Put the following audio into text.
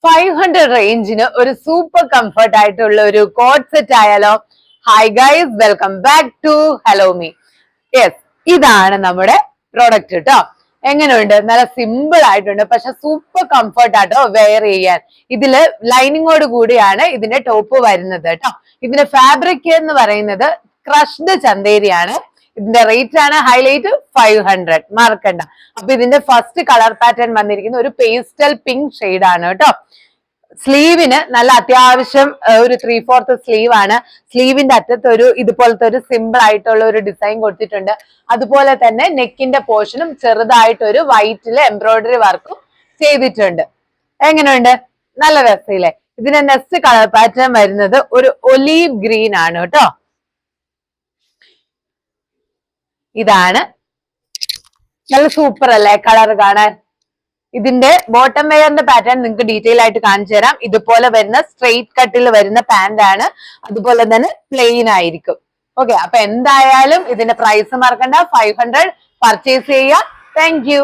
500 റേഞ്ചിന് ഒരു super comfort ആയിട്ടുള്ള ഒരു കോട്ട് സെറ്റ് ആയാലോ? Hi guys, welcome back to hello me. Yes, ഇതാണ് നമ്മുടെ പ്രോഡക്റ്റ് കേട്ടോ. എങ്ങനെയുണ്ട്? നല്ല സിമ്പിൾ ആയിട്ടുണ്ട്, പക്ഷെ സൂപ്പർ കംഫർട്ട് ആട്ടോ വെയർ ചെയ്യാൻ. ഇതില് ലൈനിങ്ങോട് കൂടിയാണ് ഇതിന്റെ ടോപ്പ് വരുന്നത് കേട്ടോ. ഇതിന്റെ ഫാബ്രിക് എന്ന് പറയുന്നത് ക്രഷ്ഡ് ചന്തേരിയാണ്. ഇതിന്റെ റേറ്റ് ആണ് ഹൈലൈറ്റ് 500, മറക്കണ്ട. അപ്പൊ ഇതിന്റെ ഫസ്റ്റ് കളർ പാറ്റേൺ വന്നിരിക്കുന്ന ഒരു പേസ്റ്റൽ പിങ്ക് ഷെയ്ഡ് ആണ് കേട്ടോ. സ്ലീവിന് നല്ല അത്യാവശ്യം ഒരു 3/4 സ്ലീവ് ആണ്. സ്ലീവിന്റെ അറ്റത്ത് ഒരു ഇതുപോലത്തെ ഒരു സിമ്പിൾ ആയിട്ടുള്ള ഒരു ഡിസൈൻ കൊടുത്തിട്ടുണ്ട്. അതുപോലെ തന്നെ നെക്കിന്റെ പോർഷനും ചെറുതായിട്ടൊരു വൈറ്റില് എംബ്രോയിഡറി വർക്കും ചെയ്തിട്ടുണ്ട്. എങ്ങനെയുണ്ട്? നല്ല രസമില്ലേ? ഇതിന്റെ നെക്സ്റ്റ് കളർ പാറ്റേൺ വരുന്നത് ഒരു ഒലീവ് ഗ്രീൻ ആണ് കേട്ടോ. ഇതാണ് നല്ല സൂപ്പർ അല്ലേ കളർ കാണാൻ? ഇതിന്റെ ബോട്ടം വെയറിന്റെ പാറ്റേൺ നിങ്ങൾക്ക് ഡീറ്റെയിൽ ആയിട്ട് കാണിച്ചു തരാം. ഇതുപോലെ വരുന്ന സ്ട്രെയിറ്റ് കട്ടിൽ വരുന്ന പാന്റ് ആണ്. അതുപോലെ തന്നെ പ്ലെയിൻ ആയിരിക്കും. ഓക്കെ, അപ്പൊ എന്തായാലും ഇതിന്റെ പ്രൈസ് മറക്കണ്ട. 500 പർച്ചേസ് ചെയ്യുക. Thank you.